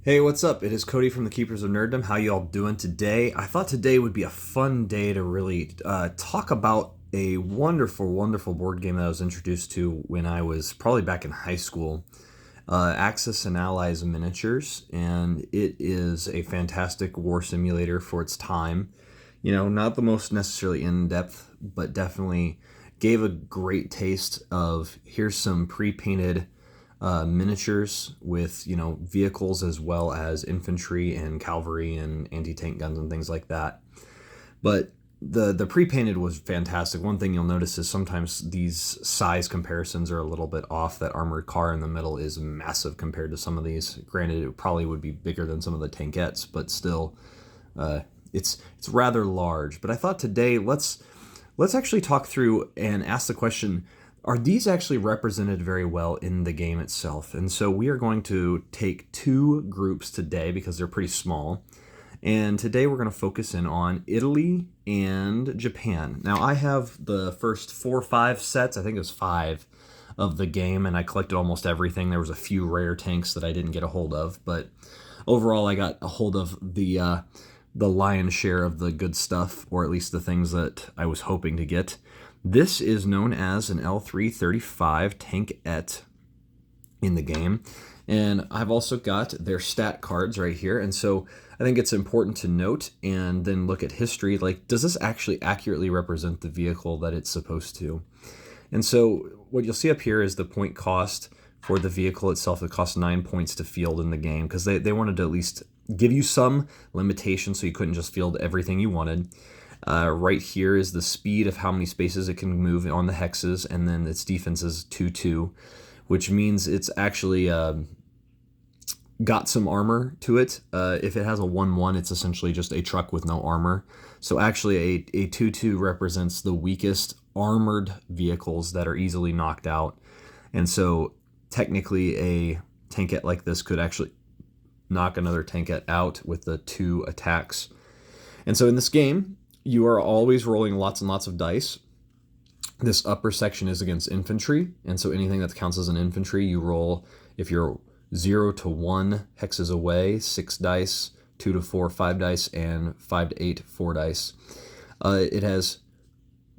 Hey, what's up? It is Cody from the Keepers of Nerddom. How you all doing today? I thought today would be a fun day to really talk about a wonderful, wonderful board game that I was introduced to when I was probably back in high school. Axis and Allies Miniatures, and it is a fantastic war simulator for its time. You know, not the most necessarily in depth, but definitely gave a great taste of here's some pre-painted miniatures with vehicles as well as infantry and cavalry and anti-tank guns and things like that. But the pre-painted was fantastic. One thing you'll notice is sometimes these size comparisons are a little bit off. That armored car in the middle is massive compared to some of these. Granted, it probably would be bigger than some of the tankettes, but still, it's rather large. But I thought today let's actually talk through and ask the question: are these actually represented very well in the game itself? And so we are going to take two groups today because they're pretty small. And today we're going to focus in on Italy and Japan. Now, I have the first 4 or 5 sets, I think it was 5, of the game, and I collected almost everything. There was a few rare tanks that I didn't get a hold of, but overall I got a hold of the lion's share of the good stuff, or at least the things that I was hoping to get. This is known as an L335 tankette in the game. And I've also got their stat cards right here. And so I think it's important to note and then look at history. Like, does this actually accurately represent the vehicle that it's supposed to? And so what you'll see up here is the point cost for the vehicle itself. It costs 9 points to field in the game because they wanted to at least give you some limitation so you couldn't just field everything you wanted. Right here is the speed of how many spaces it can move on the hexes, and then its defense is 2/2, which means it's actually got some armor to it. If it has a 1/1, it's essentially just a truck with no armor. So actually a 2/2 represents the weakest armored vehicles that are easily knocked out. And so technically a tankette like this could actually knock another tankette out with the 2 attacks. And so in this game, you are always rolling lots and lots of dice. This upper section is against infantry, and so anything that counts as an infantry, you roll. If you're 0 to 1 hexes away, 6 dice, 2 to 4, 5 dice, and 5 to 8, 4 dice. It has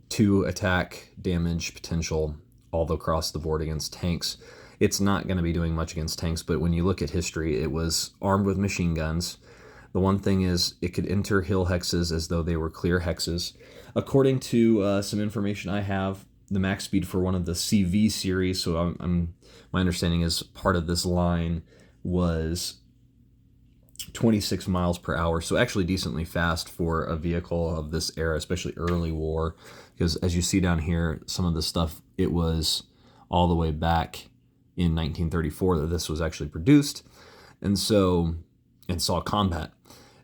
2 attack damage potential all across the board against tanks. It's not going to be doing much against tanks, but when you look at history, it was armed with machine guns. The one thing is it could enter hill hexes as though they were clear hexes. According to some information I have, the max speed for one of the CV series, so my understanding is part of this line, was 26 miles per hour, so actually decently fast for a vehicle of this era, especially early war, because as you see down here, some of the stuff, it was all the way back in 1934 that this was actually produced, and saw combat.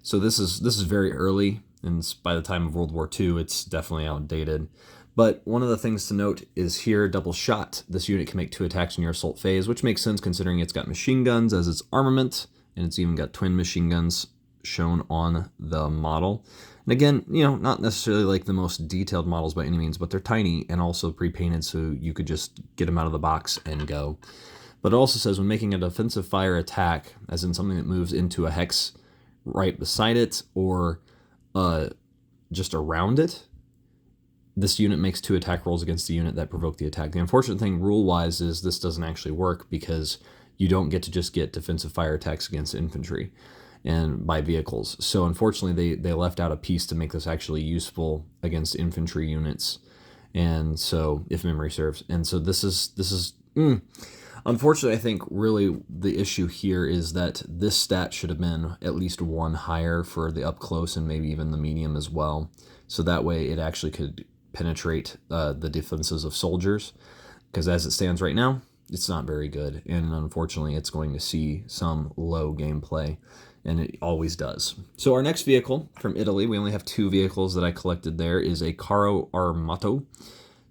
So this is very early, and by the time of World War II, it's definitely outdated. But one of the things to note is here, double shot. This unit can make 2 attacks in your assault phase, which makes sense considering it's got machine guns as its armament, and it's even got twin machine guns shown on the model. And again, not necessarily like the most detailed models by any means, but they're tiny and also pre-painted, so you could just get them out of the box and go. But it also says when making a defensive fire attack, as in something that moves into a hex right beside it or just around it, this unit makes 2 attack rolls against the unit that provoked the attack. The unfortunate thing rule-wise is this doesn't actually work because you don't get to just get defensive fire attacks against infantry and by vehicles. So unfortunately, they left out a piece to make this actually useful against infantry units. And so, if memory serves, and so this is. Unfortunately, I think really the issue here is that this stat should have been at least 1 higher for the up close and maybe even the medium as well. So that way it actually could penetrate the defenses of soldiers. Because as it stands right now, it's not very good. And unfortunately, it's going to see some low gameplay. And it always does. So our next vehicle from Italy, we only have 2 vehicles that I collected there, is a Carro Armato.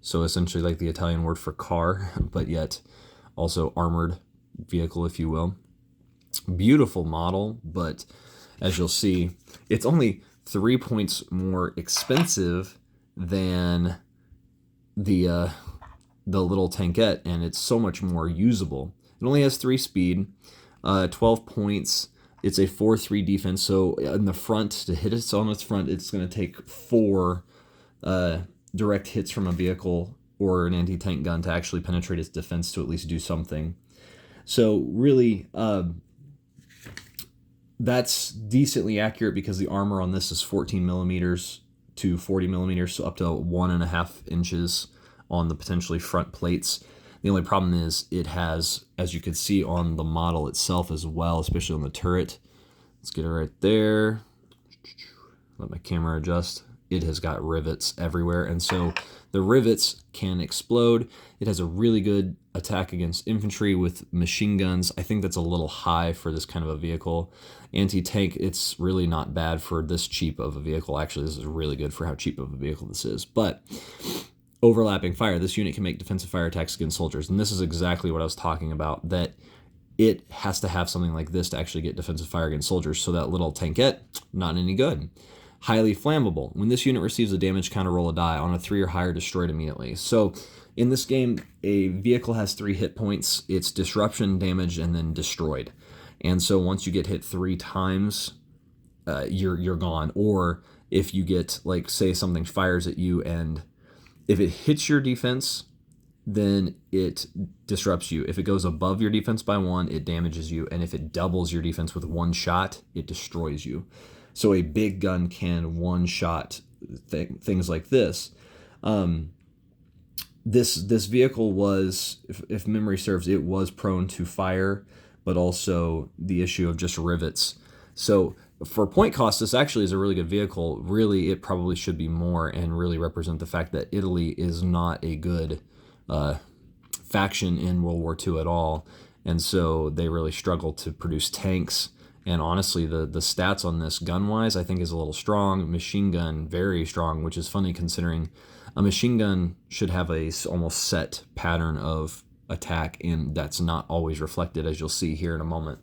So essentially like the Italian word for car, but yet also armored vehicle, if you will. Beautiful model, but as you'll see, it's only 3 points more expensive than the little tankette, and it's so much more usable. It only has 3 speed, 12 points It's a 4-3 defense. So in the front, to hit it on its front, it's going to take 4 direct hits from a vehicle or an anti-tank gun to actually penetrate its defense to at least do something. So really, that's decently accurate because the armor on this is 14 millimeters to 40 millimeters, so up to 1.5 inches on the potentially front plates. The only problem is it has, as you can see on the model itself as well, especially on the turret. Let's get it right there. Let my camera adjust. It has got rivets everywhere, and so the rivets can explode. It has a really good attack against infantry with machine guns. I think that's a little high for this kind of a vehicle. Anti-tank, it's really not bad for this cheap of a vehicle. Actually, this is really good for how cheap of a vehicle this is. But overlapping fire, this unit can make defensive fire attacks against soldiers, and this is exactly what I was talking about, that it has to have something like this to actually get defensive fire against soldiers, so that little tankette, not any good. Highly flammable. When this unit receives a damage counter, roll a die. On a 3 or higher, destroyed immediately. So in this game, a vehicle has 3 hit points. It's disruption, damage, and then destroyed. And so once you get hit 3 times, you're gone. Or if you get, like, say something fires at you, and if it hits your defense, then it disrupts you. If it goes above your defense by 1, it damages you. And if it doubles your defense with 1 shot, it destroys you. So a big gun can one-shot things like this. This vehicle was, if memory serves, it was prone to fire, but also the issue of just rivets. So for point cost, this actually is a really good vehicle. Really, it probably should be more and really represent the fact that Italy is not a good faction in World War II at all. And so they really struggle to produce tanks. And honestly, the stats on this gun-wise, I think, is a little strong. Machine gun, very strong, which is funny considering a machine gun should have a almost set pattern of attack, and that's not always reflected, as you'll see here in a moment.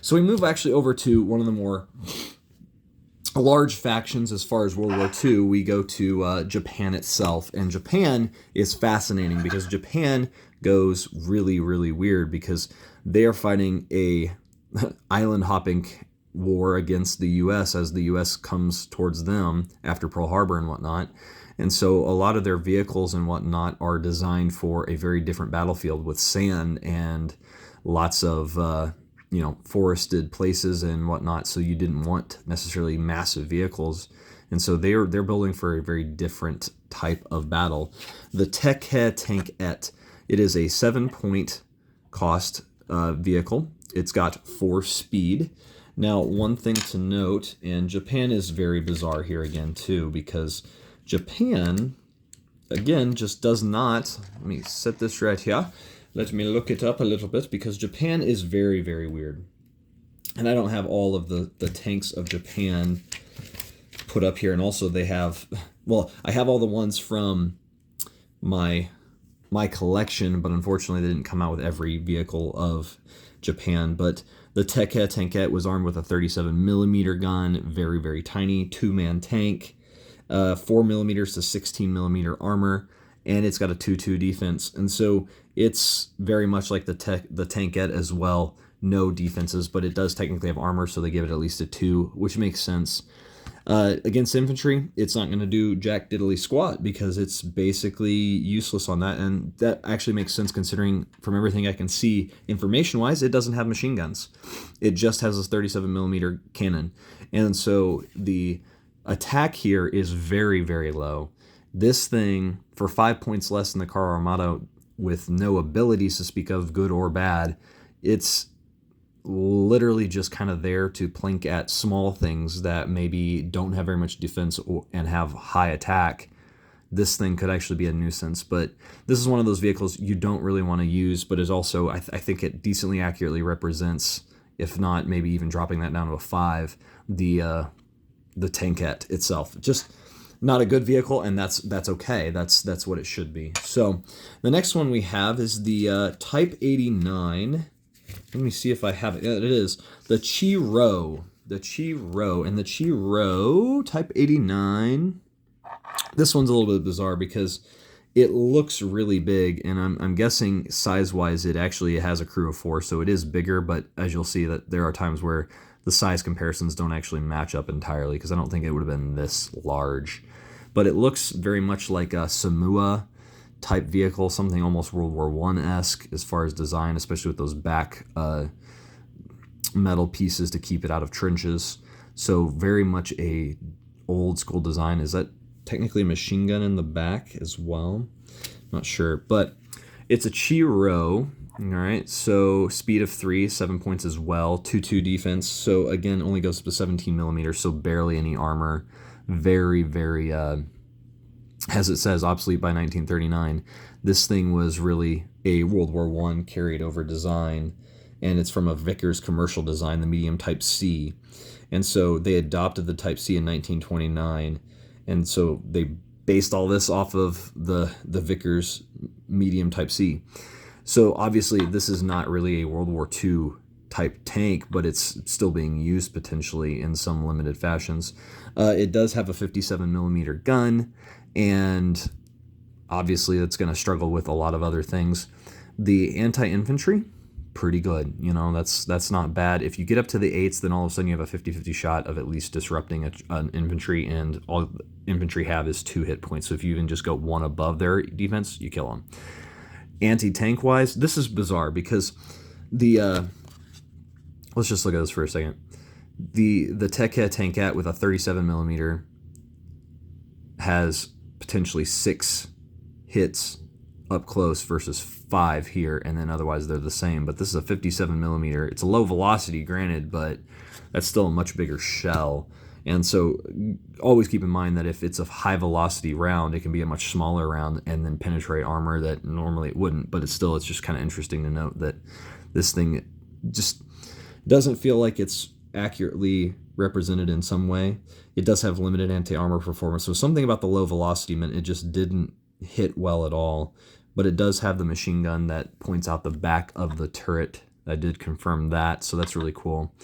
So we move actually over to one of the more large factions as far as World War II. We go to Japan itself, and Japan is fascinating because Japan goes really, really weird because they are fighting a island hopping war against the U.S. as the U.S. comes towards them after Pearl Harbor and whatnot. And so a lot of their vehicles and whatnot are designed for a very different battlefield with sand and lots of forested places and whatnot. So you didn't want necessarily massive vehicles, and so they're building for a very different type of battle. The Tekhe Tankette. It is a 7-point cost vehicle. It's got 4 speed. Now, one thing to note, and Japan is very bizarre here again too, because Japan, again, just does not, let me set this right here. Let me look it up a little bit, because Japan is very, very weird. And I don't have all of the tanks of Japan put up here, and also they have, well, I have all the ones from my collection, but unfortunately they didn't come out with every vehicle of Japan. But the Tekhe Tankette was armed with a 37 millimeter gun, very, very tiny 2-man tank, 4 millimeters to 16 millimeter armor, and it's got a 2-2 defense. And so it's very much like the Tankette as well, no defenses, but it does technically have armor, so they give it at least a 2, which makes sense. Against infantry, it's not going to do jack diddly squat because it's basically useless on that, and that actually makes sense considering from everything I can see information-wise, it doesn't have machine guns. It just has this 37 millimeter cannon, and so the attack here is very, very low. This thing, for 5 points less than the Carro Armato, with no abilities to speak of, good or bad, it's literally just kind of there to plink at small things that maybe don't have very much defense and have high attack. This thing could actually be a nuisance, but this is one of those vehicles you don't really want to use, but is also, I think it decently accurately represents, if not maybe even dropping that down to a 5, the Tankette itself. Just not a good vehicle, and that's okay. That's what it should be. So the next one we have is the Type 89. Let me see if I have it. Yeah, it is the Chi-Rho. The Chi-Rho. And the Chi-Rho Type 89. This one's a little bit bizarre because it looks really big, and I'm guessing size-wise it actually has a crew of 4, so it is bigger, but as you'll see that there are times where the size comparisons don't actually match up entirely, because I don't think it would have been this large. But it looks very much like a Samua type vehicle, something almost World War I-esque as far as design, especially with those back metal pieces to keep it out of trenches. So very much a old school design. Is that technically a machine gun in the back as well? Not sure, but it's a Chi-Rho. All right, so speed of 3, 7 points as well, 2-2 defense. So again, only goes up to 17 millimeters, so barely any armor. Very, very, as it says, obsolete by 1939. This thing was really a World War I carried over design, and it's from a Vickers commercial design, the medium Type C. And so they adopted the Type C in 1929, and so they based all this off of the Vickers medium Type C. So obviously this is not really a World War II type tank, but it's still being used potentially in some limited fashions. It does have a 57 millimeter gun, and obviously it's going to struggle with a lot of other things. The anti-infantry, pretty good. You know, that's not bad. If you get up to the 8s, then all of a sudden you have a 50-50 shot of at least disrupting an infantry, and all infantry have is 2 hit points. So if you even just go 1 above their defense, you kill them. Anti-tank wise, this is bizarre because the let's just look at this for a second. The Tekka Tankette with a 37 millimeter has potentially 6 hits up close versus 5 here, and then otherwise they're the same. But this is a 57 millimeter. It's a low velocity, granted, but that's still a much bigger shell. And so always keep in mind that if it's a high velocity round, it can be a much smaller round and then penetrate armor that normally it wouldn't. But it's just kind of interesting to note that this thing just doesn't feel like it's accurately represented in some way. It does have limited anti-armor performance, so something about the low velocity meant it just didn't hit well at all. But it does have the machine gun that points out the back of the turret. I did confirm that, so that's really cool.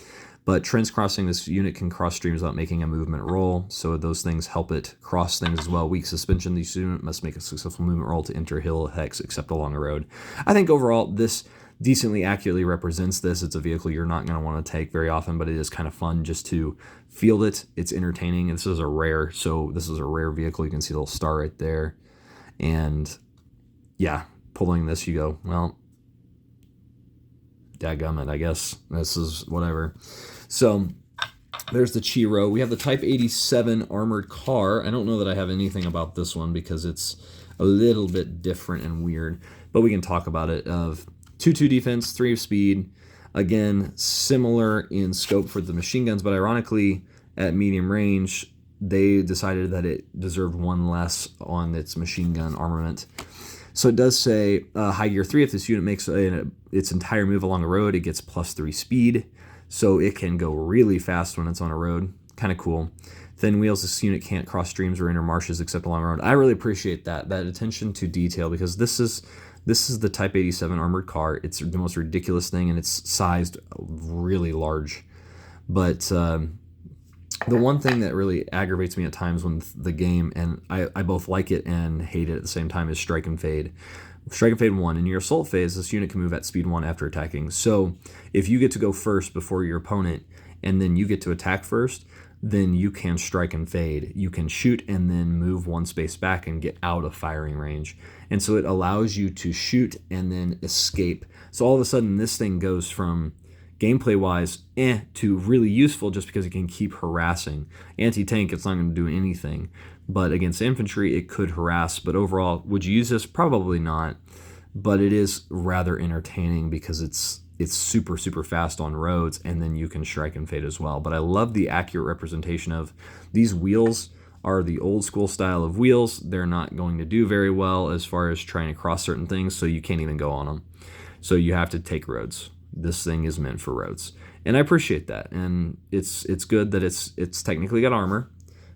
But trench crossing, this unit can cross streams without making a movement roll, so those things help it cross things as well. Weak suspension, this unit must make a successful movement roll to enter hill, hex, except along a road. I think overall, this decently accurately represents this. It's a vehicle you're not going to want to take very often, but it is kind of fun just to field it. It's entertaining, and this is a rare, so this is a rare vehicle. You can see the little star right there. And yeah, pulling this, you go, well, dadgummit, I guess this is whatever. So there's the Chi-Rho. We have the Type 87 armored car. I don't know that I have anything about this one because it's a little bit different and weird, but we can talk about it. Of 2-2 defense, 3 of speed. Again, similar in scope for the machine guns, but ironically, at medium range, they decided that it deserved 1 less on its machine gun armament. So it does say high gear 3, if this unit makes its entire move along a road, it gets +3 speed. So it can go really fast when it's on a road. Kind of cool. Thin wheels, this unit can't cross streams or enter marshes except along a road. I really appreciate that attention to detail, because this is the Type 87 armored car. It's the most ridiculous thing, and it's sized really large. But the one thing that really aggravates me at times when the game, and I both like it and hate it at the same time, is Strike and Fade. Strike and Fade 1, in your assault phase, this unit can move at speed 1 after attacking. So if you get to go first before your opponent, and then you get to attack first, then you can Strike and Fade. You can shoot and then move 1 space back and get out of firing range. And so it allows you to shoot and then escape. So all of a sudden this thing goes from gameplay-wise, to really useful just because it can keep harassing. Anti-tank, it's not going to do anything. But against infantry, it could harass. But overall, would you use this? Probably not. But it is rather entertaining because it's super, super fast on roads, and then you can Strike and Fade as well. But I love the accurate representation of these wheels. Are the old school style of wheels. They're not going to do very well as far as trying to cross certain things, so you can't even go on them. So you have to take roads. This thing is meant for roads, and I appreciate that. And it's good that it's technically got armor,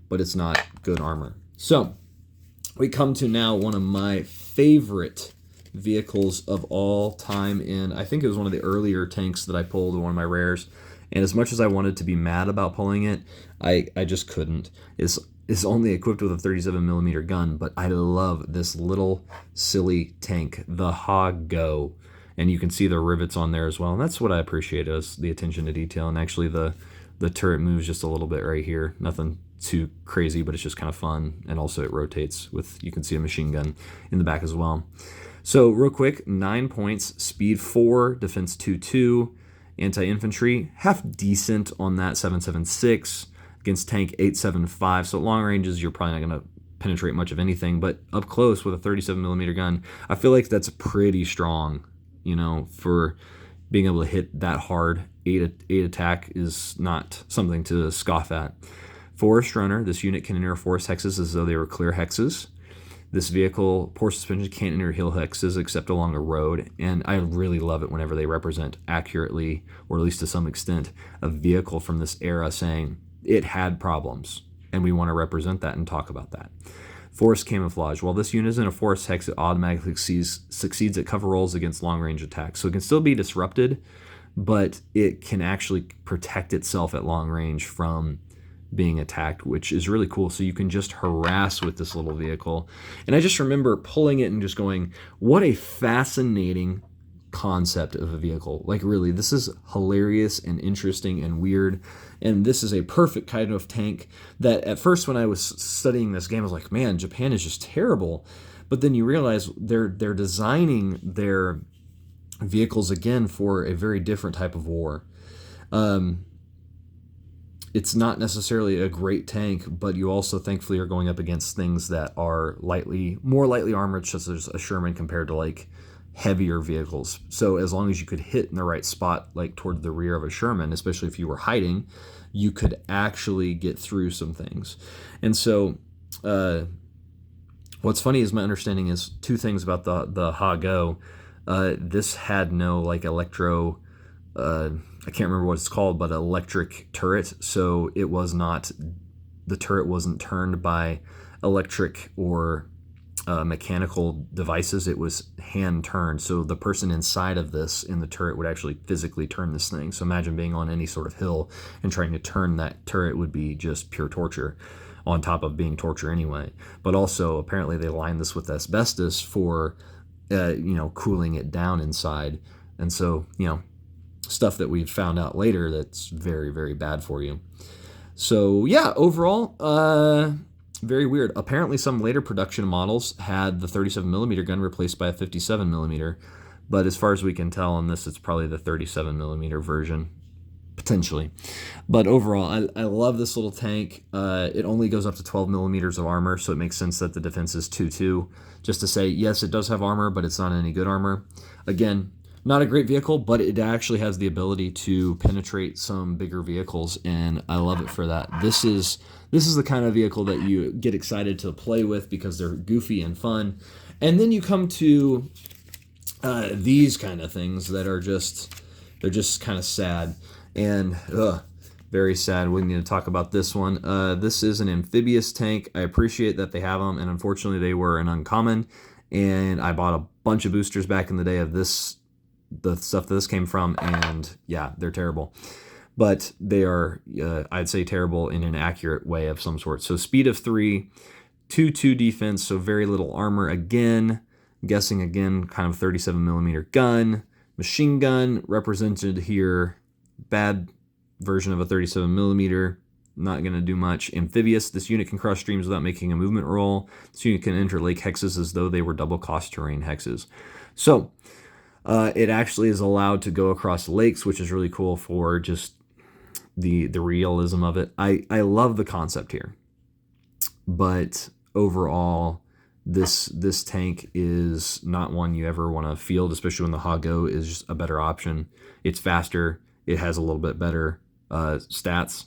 but it's not good armor. So we come to now one of my favorite vehicles of all time, and I think it was one of the earlier tanks that I pulled, one of my rares. And as much as I wanted to be mad about pulling it, I just couldn't. It's is only equipped with a 37 millimeter gun, but I love this little silly tank, the Ha-Go. And you can see the rivets on there as well. And that's what I appreciate, is the attention to detail. And actually the turret moves just a little bit right here. Nothing too crazy, but it's just kind of fun. And also it rotates with, you can see a machine gun in the back as well. So real quick, 9 points, speed 4, defense 2-2, anti-infantry, half decent on that 7.76, against tank 8.75. So at long ranges, you're probably not going to penetrate much of anything, but up close with a 37 millimeter gun, I feel like that's pretty strong, you know, for being able to hit that hard. 8 attack is not something to scoff at. Forest Runner, this unit can enter forest hexes as though they were clear hexes. This vehicle, poor suspension, can't enter hill hexes except along a road, and I really love it whenever they represent accurately, or at least to some extent, a vehicle from this era saying it had problems, and we want to represent that and talk about that. Forest Camouflage. While this unit is in a forest hex, it automatically succeeds at cover rolls against long-range attacks. So it can still be disrupted, but it can actually protect itself at long range from being attacked, which is really cool. So you can just harass with this little vehicle. And I just remember pulling it and just going, what a fascinating concept of a vehicle. Like, really, this is hilarious and interesting and weird. And this is a perfect kind of tank that at first when I was studying this game, I was like, man, Japan is just terrible. But then you realize they're designing their vehicles again for a very different type of war. It's not necessarily a great tank, but you also thankfully are going up against things that are more lightly armored, such as a Sherman, compared to like heavier vehicles. So as long as you could hit in the right spot, like toward the rear of a Sherman, especially if you were hiding, you could actually get through some things. And so what's funny is my understanding is two things about the Ha-Go. This had no like electro, I can't remember what it's called, but electric turret. So it was not, the turret wasn't turned by electric or mechanical devices. It was hand turned. So the person inside of this in the turret would actually physically turn this thing. So imagine being on any sort of hill and trying to turn that turret would be just pure torture, on top of being torture anyway. But also apparently they lined this with asbestos for cooling it down inside. And so, stuff that we've found out later that's very, very bad for you. So yeah, overall, very weird. Apparently some later production models had the 37 millimeter gun replaced by a 57 millimeter, but as far as we can tell on this, it's probably the 37 millimeter version, potentially. But overall, I love this little tank. It only goes up to 12 millimeters of armor, so it makes sense that the defense is 2-2. Just to say, yes, it does have armor, but it's not any good armor. Again, not a great vehicle, but it actually has the ability to penetrate some bigger vehicles, and I love it for that. This is the kind of vehicle that you get excited to play with because they're goofy and fun. And then you come to these kind of things that are they're just kind of sad. And very sad. We need to talk about this one. This is an amphibious tank. I appreciate that they have them, and unfortunately they were an uncommon. And I bought a bunch of boosters back in the day of this, the stuff that this came from, and yeah, they're terrible. But they are, I'd say, terrible in an accurate way of some sort. So speed of 3, 2-2 defense, so very little armor again. I'm guessing again, kind of 37 millimeter gun. Machine gun represented here. Bad version of a 37 millimeter, not going to do much. Amphibious, this unit can cross streams without making a movement roll. This unit can enter lake hexes as though they were double cost terrain hexes. So it actually is allowed to go across lakes, which is really cool for just the realism of it. I love the concept here, but overall this tank is not one you ever want to field, especially when the Ha-Go is just a better option. It's faster. It has a little bit better stats,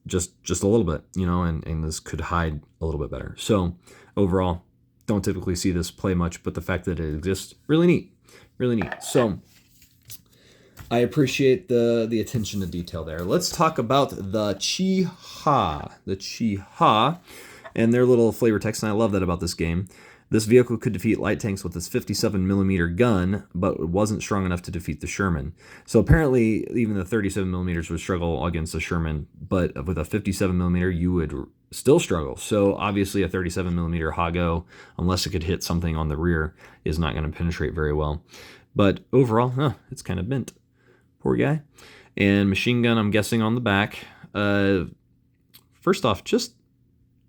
just a little bit, and this could hide a little bit better. So overall, don't typically see this play much, but the fact that it exists, really neat, really neat. So I appreciate the attention to detail there. Let's talk about the Chi-Ha, and their little flavor text, and I love that about this game. This vehicle could defeat light tanks with its 57 millimeter gun, but it wasn't strong enough to defeat the Sherman. So apparently, even the 37 millimeters would struggle against the Sherman, but with a 57 millimeter, you would still struggle. So obviously, a 37 millimeter Hago, unless it could hit something on the rear, is not going to penetrate very well. But overall, it's kind of bent. Poor guy. And machine gun, I'm guessing, on the back. First off, just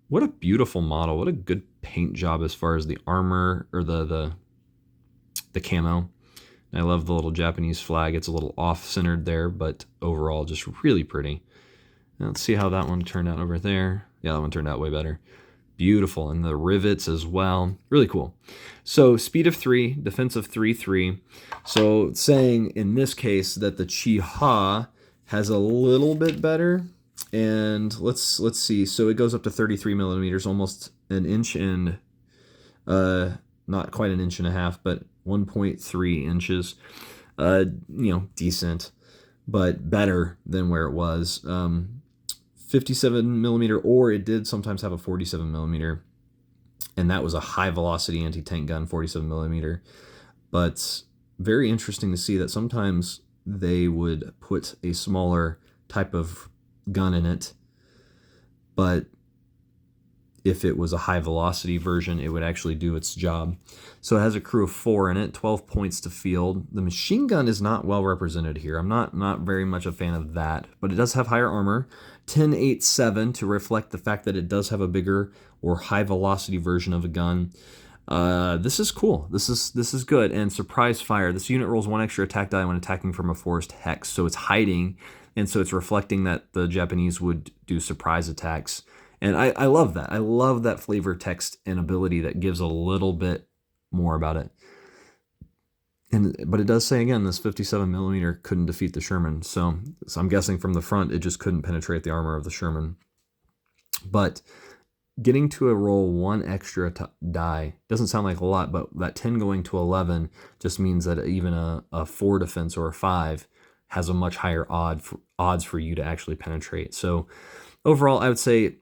what a beautiful model. What a good paint job as far as the armor or the camo. I love the little Japanese flag. It's a little off-centered there, but overall just really pretty. Now let's see how that one turned out over there. Yeah, that one turned out way better. Beautiful. And the rivets as well. Really cool. So speed of 3, defense of 3-3. So saying in this case that the Chi-Ha has a little bit better. And let's see. So it goes up to 33 millimeters, almost an inch and not quite an inch and a half, but 1.3 inches. Decent, but better than where it was. 57 millimeter, or it did sometimes have a 47 millimeter, and that was a high velocity anti-tank gun, 47 millimeter. But very interesting to see that sometimes they would put a smaller type of gun in it, but if it was a high velocity version, it would actually do its job. So it has a crew of 4 in it, 12 points to field. The machine gun is not well represented here. I'm not very much a fan of that, but it does have higher armor, 10.87 to reflect the fact that it does have a bigger or high velocity version of a gun. This is cool. This is good. And surprise fire. This unit rolls 1 extra attack die when attacking from a forest hex. So it's hiding, and so it's reflecting that the Japanese would do surprise attacks. And I love that. I love that flavor text and ability that gives a little bit more about it. But it does say again, this 57 millimeter couldn't defeat the Sherman. So I'm guessing from the front, it just couldn't penetrate the armor of the Sherman. But getting to a roll 1 extra die doesn't sound like a lot, but that 10 going to 11 just means that even a 4 defense or a 5 has a much higher odds for you to actually penetrate. So overall, I would say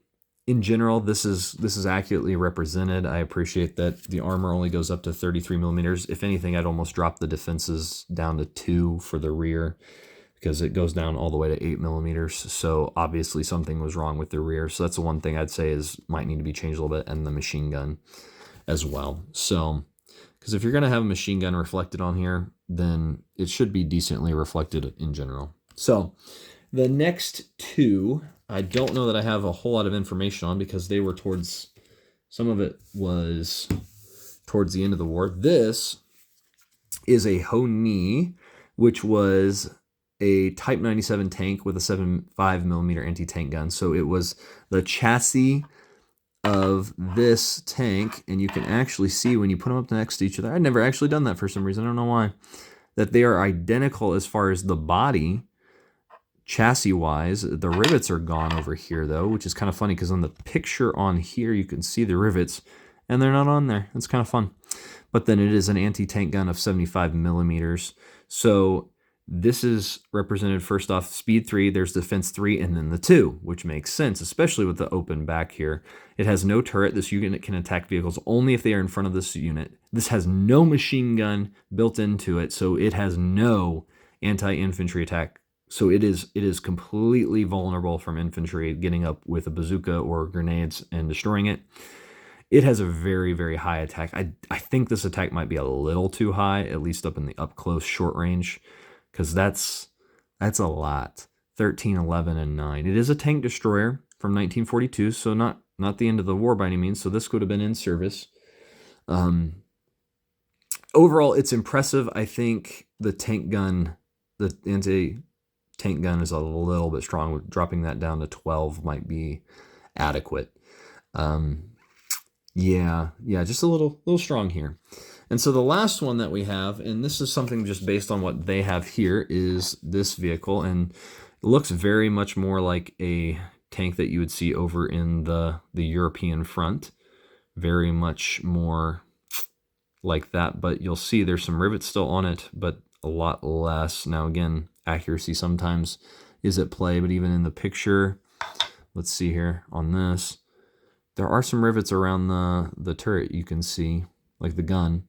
in general, this is accurately represented. I appreciate that the armor only goes up to 33 millimeters. If anything, I'd almost drop the defenses down to 2 for the rear, because it goes down all the way to 8 millimeters. So obviously something was wrong with the rear. So that's the one thing I'd say might need to be changed a little bit, and the machine gun as well. So, because if you're going to have a machine gun reflected on here, then it should be decently reflected in general. So the next 2, I don't know that I have a whole lot of information on, because they were some of it was towards the end of the war. This is a Ho-Ni, which was a Type 97 tank with a 7.5 millimeter anti-tank gun. So it was the chassis of this tank, and you can actually see when you put them up next to each other. I'd never actually done that for some reason. I don't know why. That they are identical as far as the body, chassis-wise. The rivets are gone over here, though, which is kind of funny, because on the picture on here, you can see the rivets, and they're not on there. It's kind of fun. But then it is an anti-tank gun of 75 millimeters. So this is represented, first off, speed 3, there's defense 3, and then the 2, which makes sense, especially with the open back here. It has no turret. This unit can attack vehicles only if they are in front of this unit. This has no machine gun built into it, so it has no anti-infantry attack. So it is completely vulnerable from infantry getting up with a bazooka or grenades and destroying it. It has a very, very high attack. I think this attack might be a little too high, at least up in the up close short range, because that's a lot. 13, 11, and 9. It is a tank destroyer from 1942, so not the end of the war by any means. So this could have been in service. Overall, it's impressive. I think the tank gun, the anti-tank gun, is a little bit strong. Dropping that down to 12 might be adequate. Yeah, just a little strong here. And so the last one that we have, and this is something just based on what they have here, is this vehicle, and it looks very much more like a tank that you would see over in the European front. Very much more like that, but you'll see there's some rivets still on it, but a lot less. Now again, accuracy sometimes is at play, but even in the picture, let's see here on this, there are some rivets around the turret you can see, like the gun.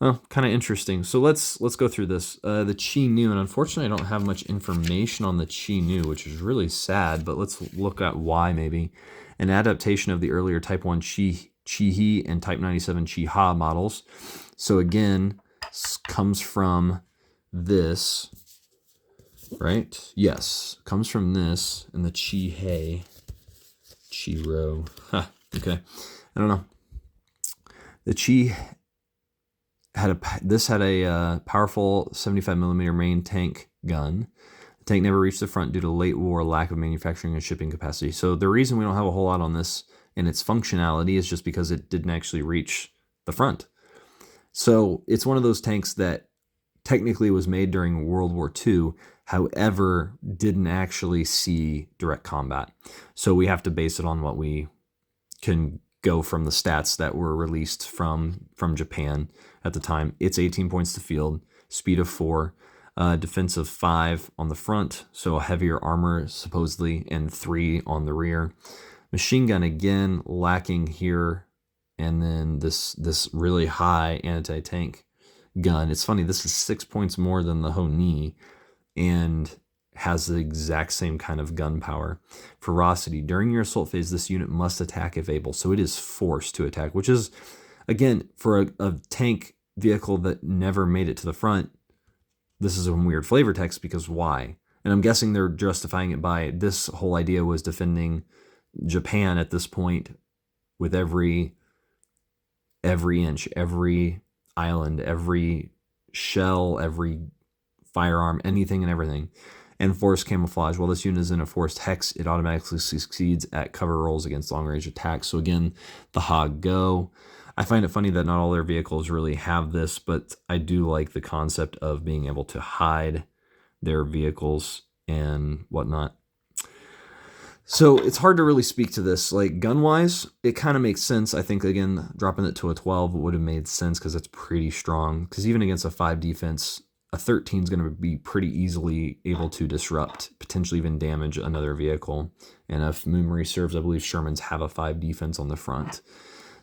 Oh, kind of interesting. So let's go through this. The Chi Nu, and unfortunately I don't have much information on the Chi Nu, which is really sad, but let's look at why maybe. An adaptation of the earlier Type 1 Chi-He and Type 97 Chi-Ha models. So again, comes from this, right? Yes, comes from this, and the Chi-He, Chi-Ro. Huh, okay, I don't know. The Chi had a powerful 75mm main tank gun. The tank never reached the front due to late war lack of manufacturing and shipping capacity. So the reason we don't have a whole lot on this and its functionality is just because it didn't actually reach the front. So it's one of those tanks that technically was made during World War II, however, didn't actually see direct combat. So we have to base it on what we can go from the stats that were released from Japan at the time. It's 18 points to field, speed of 4, defense of 5 on the front, so a heavier armor supposedly, and 3 on the rear. Machine gun again lacking here, and then this really high anti-tank gun. It's funny, this is 6 points more than the Honi, and has the exact same kind of gun power. Ferocity. During your assault phase, this unit must attack if able. So it is forced to attack, which is, again, for a tank vehicle that never made it to the front, this is a weird flavor text because why? And I'm guessing they're justifying it by this whole idea was defending Japan at this point with every inch, every island, every shell, every firearm, anything and everything. And forced camouflage. While this unit is in a forced hex, it automatically succeeds at cover rolls against long-range attacks. So again, the Ha-Go. I find it funny that not all their vehicles really have this, but I do like the concept of being able to hide their vehicles and whatnot. So it's hard to really speak to this. Like gun-wise, it kind of makes sense. I think, again, dropping it to a 12 would have made sense because it's pretty strong. Because even against a 5 defense, a 13 is going to be pretty easily able to disrupt, potentially even damage another vehicle. And if memory serves, I believe Shermans have a 5 defense on the front.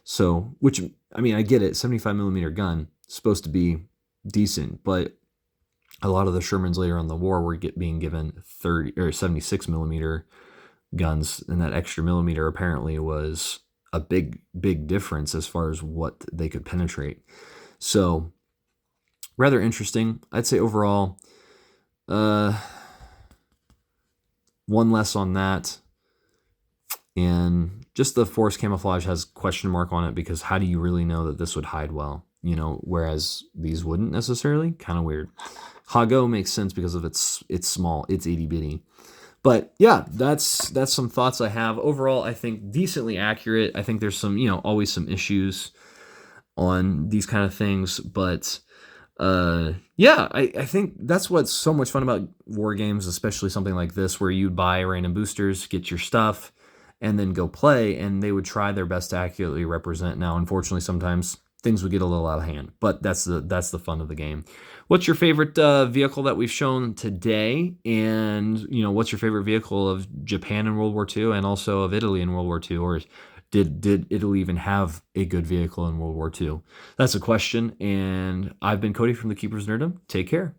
So, which, I mean, I get it. 75mm gun, supposed to be decent, but a lot of the Shermans later on in the war were being given 30 or 76mm guns, and that extra millimeter apparently was a big difference as far as what they could penetrate. So, rather interesting. I'd say overall, one less on that. And just the force camouflage has question mark on it because how do you really know that this would hide well? You know, whereas these wouldn't necessarily. Kind of weird. Ha-Go makes sense because of it's small, it's itty bitty. But yeah, that's some thoughts I have. Overall, I think decently accurate. I think there's some, always some issues on these kind of things, but yeah, I think that's what's so much fun about war games, especially something like this where you buy random boosters, get your stuff, and then go play, and they would try their best to accurately represent. Now, unfortunately, sometimes things would get a little out of hand, but that's the fun of the game. What's your favorite vehicle that we've shown today? And, what's your favorite vehicle of Japan in World War II and also of Italy in World War II? Or did Italy even have a good vehicle in World War II? That's a question. And I've been Cody from the Keepers Nerdom. Take care.